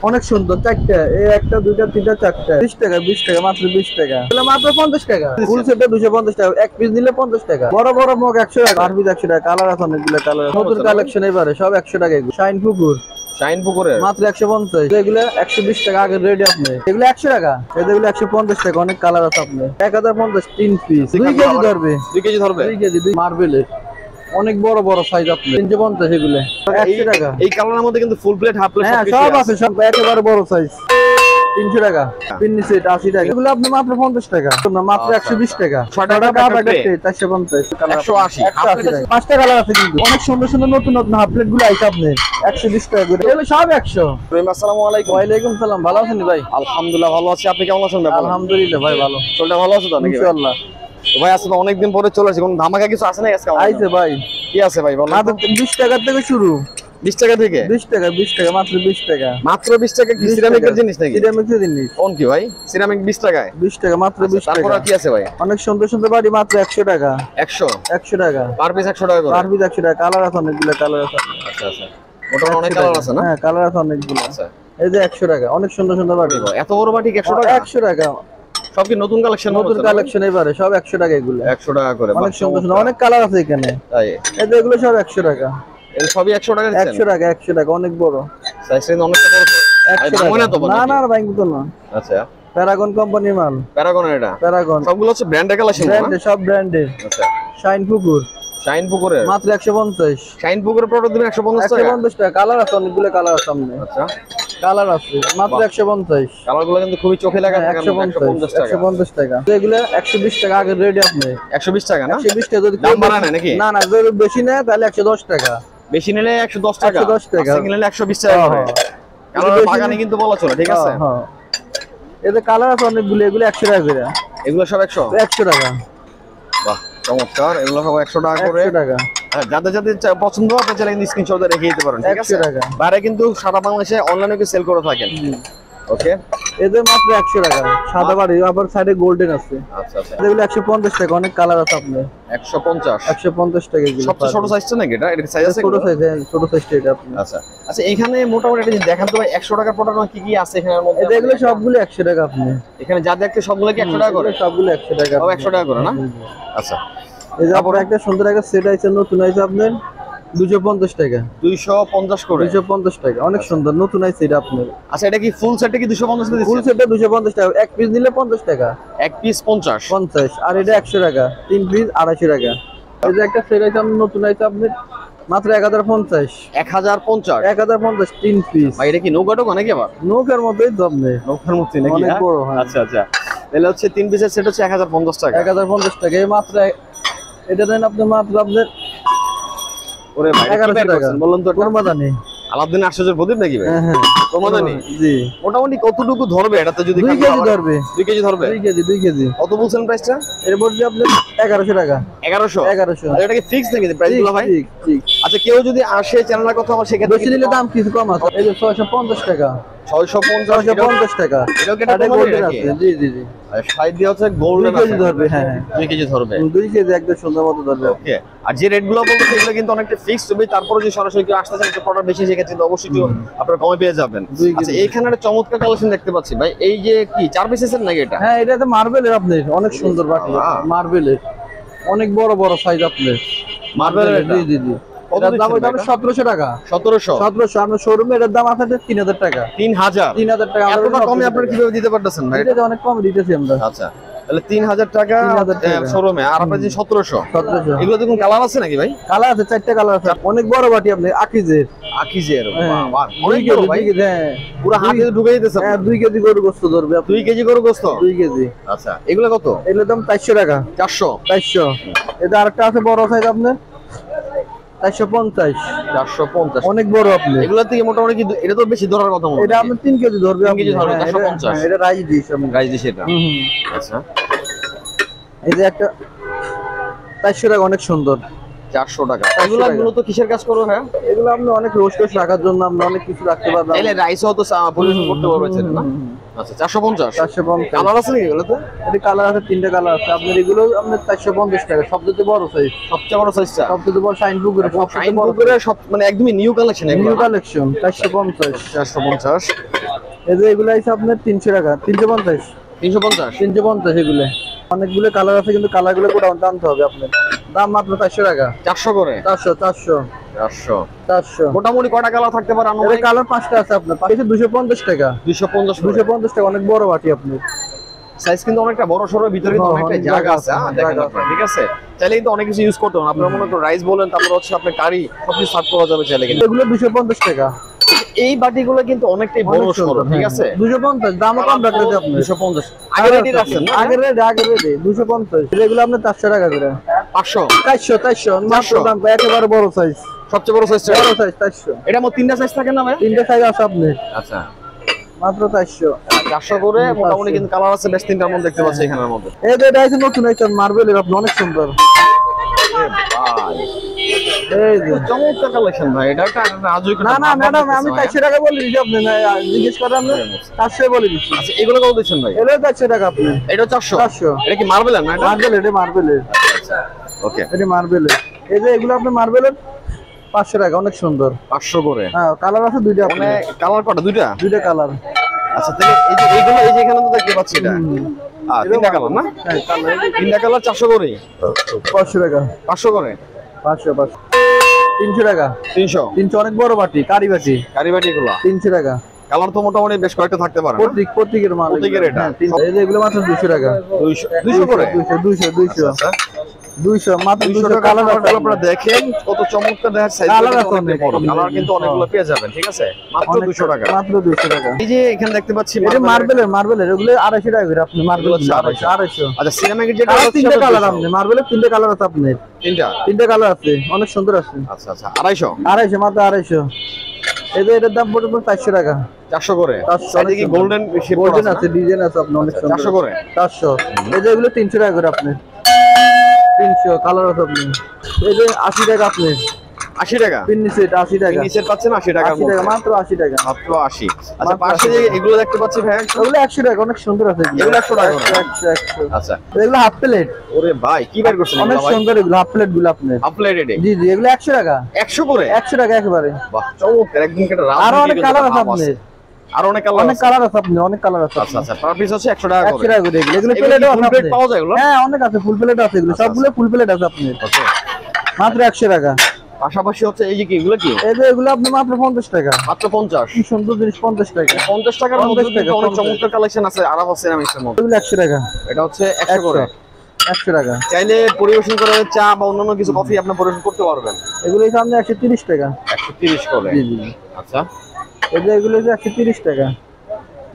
অনেক সুন্দর চারটা, এই একটা দুইটা তিনটা চারটা, 20 টাকা, 20 টাকা, মাত্র 20 টাকা, মাত্র 50 টাকা। ফুল সেটে 250 টাকা, এক পিস নিলে 50 টাকা। বড় বড় মগ 100 টাকা, আর পিস 100 টাকা। কালার আছে অনেকগুলো কালার, নতুন কালেকশন এবারে সব 100 টাকা। শাইন পুকুর শাইন পুকুরের মাত্র 150, এগুলো 120 টাকা আগে রেডি। আপনি এগুলো 100 টাকা, এগুলো 150 টাকা। অনেক কালার আছে। আপনি 1050 তিন পিস, 2 কেজি ধরবে, 2 কেজি ধরবে, 2 কেজি মার্বেলের অনেক বড় বড় সাইজ। আপনি 350 এগুলো 100 টাকা। এই কালারের মধ্যে কিন্তু ফুল প্লেট হাফ প্লেট সব আছে, সব একেবারে বড় সাইজ। 300 টাকা পিন্নি সেট, 80 টাকা। এগুলো আপনি মাত্র 50 টাকা, না মাত্র 120 টাকা। 6 টাকা 450, 180 5টা কালার আছে কিন্তু অনেক সুন্দর সুন্দর নতুন নতুন হাফ প্লেট গুলো আছে। আপনি 120 টাকা করে, এগুলো সব 100। আসসালামু আলাইকুম। ওয়ালাইকুম সালাম, ভালো আছেন ভাই? আলহামদুলিল্লাহ ভালো আছি, আপনি কেমন আছেন ভাই? আলহামদুলিল্লাহ ভাই ভালো। চলটা ভালো আছে তো নাকি? ইনশাআল্লাহ। তো ভাই আজকে অনেকদিন পরে চলে আসছে, কোন ধামাকা কিছু আছে না আজকে? আইছে ভাই। কি আছে ভাই বলেন? মাত্র 20 টাকা থেকে শুরু। 20 টাকা থেকে? 20 টাকা, 20 টাকা, মাত্র 20 টাকা। মাত্র 20 টাকা? কি সিরামিকের জিনিস নাকি? সিরামিকের জিনিস। কোন কি ভাই? সিরামিক 20 টাকায়? 20 টাকা, মাত্র 20 টাকা। তারপর কি আছে ভাই? অনেক সুন্দর সুন্দর বাড়ি, মাত্র 100 টাকা। 100 টাকা পার পিস? 100 টাকা করে পার পিস 100 টাকা। কালার আছে অনেকগুলো কালার আছে। আচ্ছা আচ্ছা, মোটামুটি অনেক কালার আছে না? হ্যাঁ কালার আছে অনেকগুলো। আচ্ছা, এই যে 100 টাকা, অনেক সুন্দর সুন্দর বাড়ি। এত বড় বাটি 100 টাকা? 100 টাকা। সব কি নতুন কালেকশন? নতুন কালেকশন এবারে সব 100 টাকা। এগুলো 100 টাকা করে, অনেক সুন্দর সুন্দর অনেক কালার আছে এখানে। তাই এই যে এগুলো সব 100 টাকা। এর সবই 100 টাকা দিচ্ছেন? 100 টাকা, 100 টাকা, অনেক বড় সাইজ অনেকটা বড়। 100 টাকা। না না ভাই, কিন্তু না। আচ্ছা, প্যারাগন কোম্পানির মাল। প্যারাগনের এটা? প্যারাগন সবগুলো হচ্ছে ব্র্যান্ডের কালেকশন না? ব্র্যান্ডের, সব ব্র্যান্ডের। আচ্ছা, শাইন পুকুর শাইন পুকুরের মাত্র 150। শাইন পুকুরের প্রোডাক্ট দিবেন 150 টাকা? 150 টাকা। কালার আছে অনেকগুলো কালার আছে সামনে। আচ্ছা, কালার আছে মাত্র 150। কালারগুলো কিন্তু খুবই চোখে লাগা থাকে। 150 টাকা। 150 টাকা। এগুলো 120 টাকা আগে রেডি। আপনি 120 টাকা না? 120 টাকা। যদি দাম বাড়ায় না নাকি? না না, যদি বেশি নেয় তাহলে 110 টাকা। বেশি নিলে 110 টাকা, 110 টাকা। সিঙ্গেল নিলে 120 টাকা করে। কালার বাগানে কিন্তু বলা চলে, ঠিক আছে? হ্যাঁ, এতে কালার আছে অনেকগুলো। এগুলো 100 টাকা করে। এগুলো সব 100 টাকা। বাহ চমৎকার, এগুলো সব 100 টাকা করে। 100 টাকা। হ্যাঁ, যাদের যাদের পছন্দ আপনি চাইলে কিন্তু স্ক্রিনশট রেখে দিতে পারেন, ঠিক আছে? 100 টাকা। বাইরে কিন্তু সারা বাংলাদেশে অনলাইনে কি সেল করে থাকেন। ওকে, এদের মাত্র 100 টাকা। সাদা বাড়ি, আবার সাইডে গোল্ডেন আছে। আচ্ছা আচ্ছা, এগুলো 150 টাকা। অনেক কালার আছে। আপনার 150 টাকা এগুলো। সবচেয়ে ছোট সাইজটা নাকি এটা? এর সাইজ আছে? ছোট সাইজ, ছোট সাইজটা এটা আপনি। আচ্ছা আচ্ছা, এইখানে মোটামুটি একটা জিনিস দেখান তো ভাই, 100 টাকার প্রোডাক্ট কি কি আছে এখানের মধ্যে? এগুলো সবগুলো 100 টাকা। আপনি এখানে যা দেখতে সবগুলো কি 100 টাকা করে? সবগুলো 100 টাকা। সব 100 টাকা করে না? আচ্ছা, এই যে আপনার একটা সুন্দর একটা সেট আছে, নতুন আছে আপনার 250 টাকা। 250 করে? 250 টাকা, অনেক সুন্দর নতুন আছে এটা আপনার। আচ্ছা, এটা কি ফুল সেটে কি 250 করে দিচ্ছেন? ফুল সেটে 250 টাকা, এক পিস নিলে 50 টাকা। এক পিস 50? আর এটা 100 টাকা, তিন পিস 250 টাকা। এই যে একটা সেট আছে আপনার, নতুন আছে আপনার, মাত্র 1050। 1050 তিন পিস। ভাই এটা কি নৌকা টোকা নাকি? আবার নৌকার মতোই দাম নেই। নৌকার মতো নাকি? অনেক বড়। আচ্ছা আচ্ছা, তাহলে হচ্ছে তিন পিসের সেট হচ্ছে 1050 টাকা। 1050 টাকা। এই মাত্র এটা দেন আপনি, মাত্র আপনার ওরে ভাই 1100 টাকা। বললেন তো কোরবানি আলাউদ্দিন আশ্চর্যের প্রদীপ নাকি ভাই? হ্যাঁ হ্যাঁ, প্রমাদানি। জি। মোটামুটি কতটুকু ধরবে এটাতে? যদি 2 কেজি ধরবে। 2 কেজি ধরবে? 2 কেজি। কত বলছেন প্রাইসটা? এর মধ্যে আপনি 1100 টাকা। 1100? আর এটা কি ফিক্স নাকি প্রাইসগুলো ভাই? ঠিক। আচ্ছা, কেউ যদি আসে চ্যানেলের কথা আমার সেক্ষেত্রে বেশি নিলে দাম কিছু কম আছে। এই যে 650 টাকা। 650 টাকা। এটাও কি একটা গোল্ডেন আছে? জি। আর সাইড দিয়ে হচ্ছে গোল্ডেন 2 কেজি ধরবে। হ্যাঁ 2 কেজি ধরবে। 2 কেজি একদম সুন্দর মতো ধরবে। ওকে, আর যে রেটগুলো বলতে সেগুলো কিন্তু অনেকটা ফিক্সড হবে। তারপরে যদি সরাসরি কেউ আসতে চান, একটু প্রোডাক্ট বেশি, সেক্ষেত্রে কিন্তু অবশ্যই আপনারা কমে পেয়ে যাবেন। আচ্ছা, এইখানে একটা চমৎকার কালেকশন দেখতে পাচ্ছি ভাই। এই যে কি 4 পিসের নাকি এটা? হ্যাঁ, এটা তো মার্বেলের। আপনার অনেক সুন্দর বাটি, মার্বেলের অনেক বড় বড় সাইজ। আপনার মার্বেলের? জি। এটার দাম 1700 টাকা। 1700? আপনার শোরুমে এটার দাম আছে 3000 টাকা। 3000 টাকা। এতটা কমে আপনারা কিভাবে দিতে পারতেছেন ভাই? এটা অনেক কম দিতেছি আমরা। আচ্ছা, তাহলে 3000 টাকা শোরুমে, আর আপনার যে 1700, এগুলো দেখুন কালার আছে নাকি ভাই? কালার আছে, 4টা কালার আছে। অনেক বড় বাটি। আপনি আকিজের বাহ, অনেক বড় ভাই। পুরো হাতে ঢুকে দিতেছে। হ্যাঁ, 2 কেজি গরু গোশত ধরবে। 2 কেজি গরু গোশত? 2 কেজি। আচ্ছা, এগুলো কত? এগুলোর দাম 400 টাকা। 400। এটা আরেকটা আছে বড় সাইজ আপনার, 450। অনেক বড়। আপনি এগুলো থেকে মোটামুটি কি এটা তো বেশি ধরার কথা মনে হয়? এটা আপনি 3 কেজি ধরবে। 3 কেজি ধরবে 450? এটা রাইস ডিশ। রাইস ডিশ এটা? আচ্ছা, এই যে একটা 400 টাকা, অনেক সুন্দর। 400 টাকা। 400 এগুলো টাকা। মূলত কিসের কাজ করবে ভাইয়া? এগুলো আপনি অনেক রোস্ট রাখার জন্য আপনি অনেক কিছু রাখতে পারবেন। তাহলে রাইসও তো পরিবেশন করতে পারবেন না? আচ্ছা 450। 450 কালার আছে নাকি এগুলোতে? এর কালার আছে, 3টা কালার আছে আপনার। এগুলো আপনার 450 টাকা, সবচেয়ে বড় সাইজ, সবচেয়ে বড় সাইজটা। সবচেয়ে বড় শাইন বুকের শাইন বুকের সব মানে একদমই নিউ কালেকশন এগুলো। New collection 450। 450। এই যে এগুলো আছে আপনার 300 টাকা, 350 350। 350 এগুলো। অনেকগুলো কালার আছে কিন্তু কালারগুলো গোডাউন টানতে হবে আপনার। দাম মাত্র 400 টাকা। 400 করে। 400 400। মোটামুটি কয়টা কালার থাকতে পারে এর আনুমানিক? কালার 5টা আছে আপনার, পাশে 250 টাকা। 250 করে। 250 টাকা, অনেক বড় বাটি আপনি। সাইজ কিন্তু অনেকটা বড় সরো, ভিতরে কিন্তু হ্যাঁ, অনেকটা অনেক জায়গা জায়গা আছে। আছে, দেখেন জায়গা আপনারা, ঠিক আছে? চাইলে কিন্তু অনেক কিছু ইউজ করতে পারেন। আপনারা মনে করেন রাইস বলেন, তারপর হচ্ছে আপনার কারি সবকিছু সার্ভ করা যাবে চাইলে কিন্তু। এগুলো 250 টাকা। এই বাটিগুলো কিন্তু অনেকটাই বড় অনেক সরো, সুন্দর, ঠিক হ্যাঁ, আছে? 250 দাম কম রাখতে আপনি। 250 আগে রেডি রাখছেন না? আগের রেট 250। এগুলো আপনার 400 টাকা করে। 500। 400 মাত্র দাম, একেবারে বড় সাইজ। সবচেয়ে বড় সাইজটা বড় সাইজ 400। এটা মোট 3টা সাইজ থাকে না ভাই? 3টা সাইজ আছে আপনি, আচ্ছা মাত্র 400। 400 করে। মোটামুটি কিন্তু কালার আছে বেশ 3টার মধ্যে দেখতে পাচ্ছি এখানের মধ্যে। এই যে এটা আছে নতুন আইটেম মার্বেলের, আপনি অনেক সুন্দর। ভাই এই যে চমৎকার কালেকশন ভাই। এটা একটা আজই না না ম্যাডাম, আমি 400 টাকা বলে দিচ্ছি আপনি, না জিজ্ঞেস করেন আপনি 400 বলে দিচ্ছি। আচ্ছা এগুলো কত দিচ্ছেন ভাই? এটা 400 টাকা আপনি। এটা 400। 400। এটা কি মার্বেলের না এটা? মার্বেল, এটা মার্বেলের। আচ্ছা ওকে। এটা মার্বেলের। এই যে এগুলো আপনি মার্বেলের 500 টাকা, অনেক সুন্দর। 500 করে। হ্যাঁ, কালার আছে 2টা আপনি। মানে কালার কটা? 2টা? 2টা কালার। আচ্ছা তাহলে এই যে এইগুলো, এই যে এখানে তো দেখতে পাচ্ছি এটা 3টা কালার না? হ্যাঁ, কালার 3টা কালার 400 করে। 500 টাকা। 500 করে। 500 300 টাকা। 300 300 অনেক বড় বাটি, কারি বাটি। কারি বাটি গুলো 300 টাকা। কালার তো মোটামুটি বেশ কয়েকটা থাকতে পারে না? প্রত্যেকের মাল, প্রত্যেকের এটা? হ্যাঁ, 300। এই যে এগুলো মাত্র 200 টাকা। 200 করে। 200 আচ্ছা 200 মাত্র 200 200 টাকা। কালার আছে আপনারা দেখেন কত চমৎকার দেখার সাইজ। কালার আছে অনেক। কালার কিন্তু অনেকগুলো পেয়ে যাবেন, ঠিক আছে? মাত্র 200 টাকা। মাত্র 200 টাকা। এই যে এখানে দেখতে পাচ্ছি এটা মার্বেলের এগুলো 250 টাকা করে আপনি। মার্বেল হচ্ছে 250। আচ্ছা সিরামিকের যেটা কালার হচ্ছে 3টা সেটা কালার 200 আপনি, মার্বেলের 3টা কালার আছে আপনার। 3টা কালার আছে, অনেক সুন্দর আছে। আচ্ছা আচ্ছা 250 250, মাত্র 250। এই যে এটার দাম পড়বে 400 টাকা। 400 করে। 400 সাইডে কি গোল্ডেন শেপ গোল্ডেন আছে, ডিজাইন আছে আপনার, অনেক সুন্দর। 400 করে। 400। এই যে এগুলো 300 টাকা করে আপনি। 300 কালার আছে আপনি। এই যে 80 টাকা আপনি। 80 টাকা। পিন সেট 80 টাকা। নিচের পাচ্ছেন 80 টাকার 80 টাকা, মাত্র 80 টাকা। মাত্র 80। আচ্ছা মাত্র পাশে 80 যে এগুলো দেখতে পাচ্ছি ভাই, এগুলো 100 টাকা, অনেক সুন্দর আছে এগুলো 100 টাকা করে। 100। আচ্ছা এগুলো হাফ প্লেট, ওরে ভাই কি বের করছেন অনেক এগুলো ভাই? সুন্দর এগুলো হাফ প্লেট গুলো আপনি। আপলেটেড জি জি, এগুলো 100 টাকা। 100 করে। 100 টাকা একেবারে। বাহ চমৎকার, একদম একটা রাজনীতি। আরো অনেক কালার আছে আপনি। আর অনেক কালার অনেক কালার আছে আপনি, অনেক কালার আছে। আচ্ছা আচ্ছা পার পিস হচ্ছে 100 টাকা 100 করে। টাকা করে এগুলো। এগুলো এগুলো প্লেটও ফুল আছে প্লেট আপনি। পাওয়া যায় এগুলো? হ্যাঁ, অনেক আছে, ফুল প্লেট আছে এগুলো, সবগুলো ফুল প্লেট আছে আপনি। ওকে। মাত্র 100 টাকা। পাশাপাশি হচ্ছে এই যে কি এগুলো কি? এই যে এগুলো আপনি মাত্র 50 টাকা। মাত্র 50। কি সুন্দর জিনিস, 50 টাকা। 50 টাকার 50 মধ্যে টাকা, কিন্তু অনেক 50 চমৎকার কালেকশন আছে আরাফা সিরামিক্সের মধ্যে। এগুলো 100 টাকা। এটা হচ্ছে 100 করে। 100 টাকা। চাইলে পরিবেশন করে চা বা অন্যান্য কিছু কফি আপনি পরিবেশন করতে পারবেন। এগুলো সামনে 130 টাকা। 130 করে। জি জি। আচ্ছা এই যে এগুলো 130 টাকা।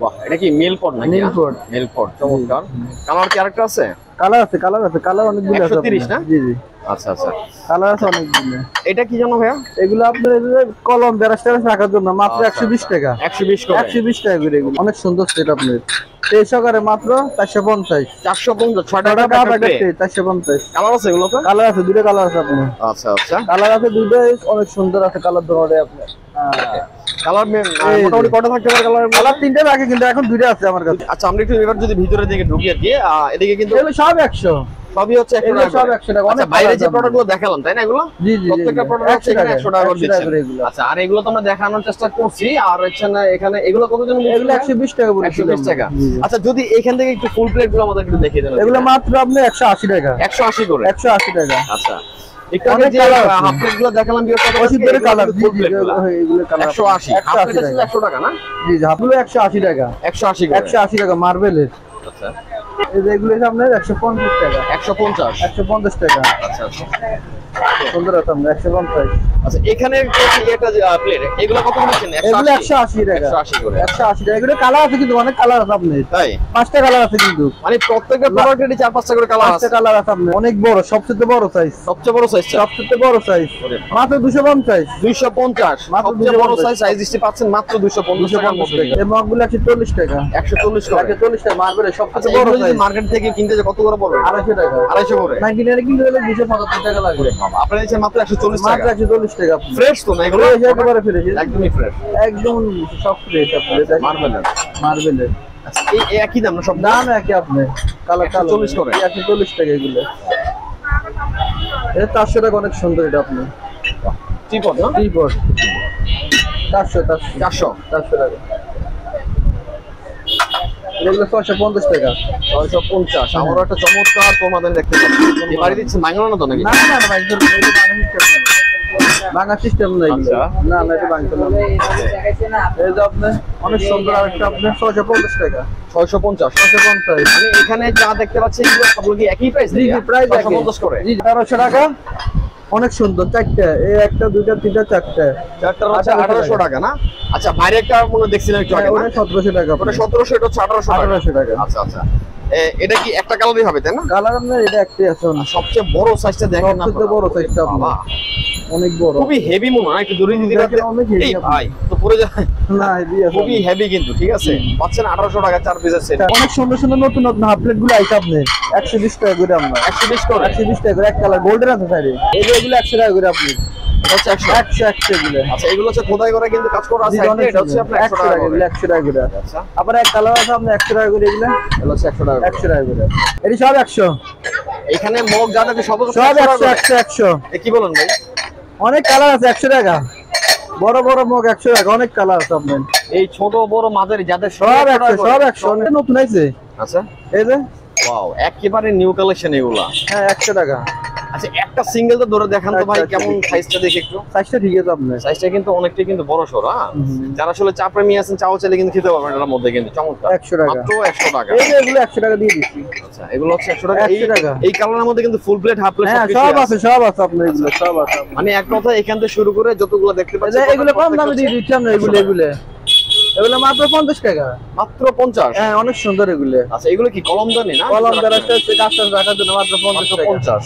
বাহ এটা কি মিল পট নাকি? মিল পট। মিল পট চমৎকার। কালার কি আরেকটা আছে? কালার আছে, কালার আছে, কালার অনেকগুলো আছে। 130 না? জি জি, আচ্ছা আচ্ছা। কালার আছে অনেকগুলো। এটা কি জানো ভাইয়া? এগুলো আপনার এই যে কলম বেরাস রাখার জন্য মাত্র আচ্ছা, 120 টাকা। 120 করে। 120 টাকা করে এগুলো, অনেক সুন্দর সেট আপনার। এই সকারে মাত্র 450। 450 6 টাকা টাকা প্যাকেট। প্যাকেট 450। কালার আছে এগুলো তো? কালার আছে, দুটো কালার আছে আপনার। আচ্ছা আচ্ছা। কালার আছে দুটোই, অনেক সুন্দর আছে কালার ধরে আপনার। কালার এই যে। মোটামুটি কত থাকতে পারে কালার? কালার 3টা থাকে কিন্তু এখন 2টা আছে আমার কাছে। আচ্ছা আমরা একটু এবার যদি ভিতরের দিকে ঢুকি আর কি, এদিকে কিন্তু এগুলো সব 100। সবই হচ্ছে 100 এগুলো টাকা সব করে। 100 টাকা। আচ্ছা অনেক বাইরে কালার যে দাম। প্রোডাক্টগুলো দেখালাম তাই না এগুলো? জি জি, প্রত্যেকটা প্রোডাক্ট হচ্ছে এখানে 100 টাকা করে 100 টাকা দিচ্ছেন। করে এগুলো। আচ্ছা আর এগুলো তো আমরা দেখানোর চেষ্টা করছি, আর হচ্ছে না এখানে এগুলো কত জন? এগুলো 120 টাকা বলে। 120 টাকা। আচ্ছা যদি এখান থেকে একটু ফুল প্লেট গুলো আমাদের একটু দেখিয়ে দেন। এগুলো মাত্র আপনি 180 টাকা। 180 করে। 180 টাকা। আচ্ছা একটু অনেক আগে যে কালার আছে। হাফ প্লেট গুলো দেখালাম বিয়ের কত? ওষুধের কালার। জি ফুল জি, প্লেট গুলো এগুলো কালার 180। হাফ প্লেট ছিল 100 টাকা না? জি জি, হাফগুলো 180 টাকা। 180 করে। 180 টাকা মার্বেলের। আচ্ছা এই যে এগুলো আপনার 150 টাকা। 150। 150 টাকা। আচ্ছা আচ্ছা। সুন্দর আছে আপনার 150। আচ্ছা এখানে একটা প্লেট এগুলো কত করে দিচ্ছেন? এগুলো 180 টাকা। 180 করে। 180 টাকা। এগুলো কালার আছে কিন্তু অনেক কালার আছে আপনার। তাই? 5টা কালার আছে কিন্তু। মানে প্রত্যেকটা প্রোডাক্টেরই 4-5টা করে কালার 5টা আছে। কালার আছে আপনার। অনেক বড়, সবচেয়ে বড় সাইজ। সবচেয়ে বড় সাইজটা? সবচেয়ে বড় সাইজ। মাত্র 250। 250 মাত্র সবচেয়ে বড় 250 সাইজ সাইজ দিতে পাচ্ছেন মাত্র 250 টাকার মধ্যে। এই মগগুলো 140 টাকা। 140 করে। 140 টাকা মার্বেলের আচ্ছা সবচেয়ে বড় এগুলো যদি সাইজ। মার্কেট থেকে কিনতে যে কত করে পড়বে? 250 টাকা। 250 করে। 99 কিনতে গেলে 275 টাকা লাগবে। আপনারা দিচ্ছেন মাত্র 140 টাকা। মাত্র 140 টাকা। ফ্রেশ তো না এগুলো? একেবারে ফ্রেশ। একদমই ফ্রেশ। একদম সব ফ্রেশ আপনাদের। মার্বেলের। মার্বেলের। আচ্ছা এই একই দাম না সব? দাম একই আপনি। কালার 140 করে। 140 টাকা এগুলো। এটা 400 টাকা, অনেক সুন্দর এটা আপনি। টিপট না? টিপট 400 400 টাকা। এগুলো 650 টাকা। 650। আমারও একটা চমৎকার প্রমাণ দেখতে পাচ্ছি। এই বাড়ি দিচ্ছেন বাংলা না তো নাকি? না না না ভাই, ভাঙা সিস্টেম নাই। আচ্ছা। না না, এটা ভাঙতে না। এই যে আপনি অনেক সুন্দর আরেকটা আপনি 650 টাকা। 650 650। মানে এখানে যা দেখতে পাচ্ছি এগুলো সবগুলো কি একই প্রাইস? জি জি, প্রাইস একই। 650 করে। জি 1300 টাকা। অনেক সুন্দর চারটা, এই একটা দুইটা তিনটা চারটা। চারটার হচ্ছে 1800 টাকা না? আচ্ছা বাইরে একটা মনে দেখছিলাম একটু আগে না? ওটা 1700 টাকা। ওটা 1700, এটা হচ্ছে 1800 টাকা। 1800 টাকা। আচ্ছা আচ্ছা এটা কি একটা কালারই হবে তাই না? কালার আপনার এটা একটাই আছে। সবচেয়ে বড় সাইজটা দেখেন না? সবচেয়ে বড় সাইজটা আপনার। বাবা, অনেক বড়। খুবই হেভি মনে হয়, একটু দূরে দিতে দেখেন, অনেক heavy এই আপনার। ভাই তো পড়ে যায়। না হেভি আছে। খুবই হেভি কিন্তু ঠিক আছে। পাচ্ছেন 1800 টাকা 4 পিসের সেট। অনেক সুন্দর সুন্দর নতুন নতুন হাফ প্লেট গুলো আইছে আপনার 120 টাকা করে। আমরা 120 করে। 120 টাকা করে এক কালার গোল্ডেন আছে সাইডে। এগুলো 100 টাকা করে আপনি। এটা হচ্ছে 100। 100 এগুলো। আচ্ছা এগুলো হচ্ছে খোদাই করে কিন্তু কাজ করা আছে। এটা হচ্ছে আপনার 100 টাকা করে। 100 টাকা করে। আচ্ছা আবার এক কালার আছে আপনি 100 টাকা করে। এগুলো এগুলো হচ্ছে 100 টাকা করে। 100 টাকা করে। এটি সব 100। এখানে মগ যা থাকে সব সব 100 100। এ কি বলেন ভাই? অনেক কালার আছে 100 টাকা। বড় বড় মগ 100 টাকা, অনেক কালার আছে আপনার। এই ছোট বড় মাঝারি যাদের সব 100, সব 100। অনেক নতুন আইছে। আচ্ছা এই যে ওয়াও একেবারে নিউ কালেকশন এগুলা। হ্যাঁ 100 টাকা। আচ্ছা একটা সিঙ্গেল তো ধরে দেখান তো ভাই আচ্ছা, কেমন সাইজটা দেখে একটু। সাইজটা ঠিক আছে আপনার। সাইজটা কিন্তু অনেকটাই কিন্তু বড় সরো। হ্যাঁ যারা আসলে চা প্রেমী আছেন চাও চাইলে কিন্তু খেতে পারবেন এর মধ্যে কিন্তু চমৎকার। 100 টাকা। মাত্র 100 টাকা। এই যে এগুলো 100 টাকা দিয়ে দিচ্ছি। আচ্ছা এগুলো হচ্ছে 100 টাকা। 100 টাকা। এই কালারের মধ্যে কিন্তু ফুল প্লেট হাফ প্লেট হ্যাঁ সব আছে, সব আছে আপনার। এগুলো সব আছে আপনার। মানে এক কথা এখান থেকে শুরু করে যতগুলো দেখতে পাচ্ছেন এগুলো কম দামে দিয়ে দিচ্ছি আমরা। এগুলো এগুলো মাত্র 50 টাকা। মাত্র 50। হ্যাঁ অনেক সুন্দর এগুলো। আচ্ছা এগুলো কি কলমদানি না? কলম দ্বারা কাজটা রাখার জন্য মাত্র 50 টাকা। 50।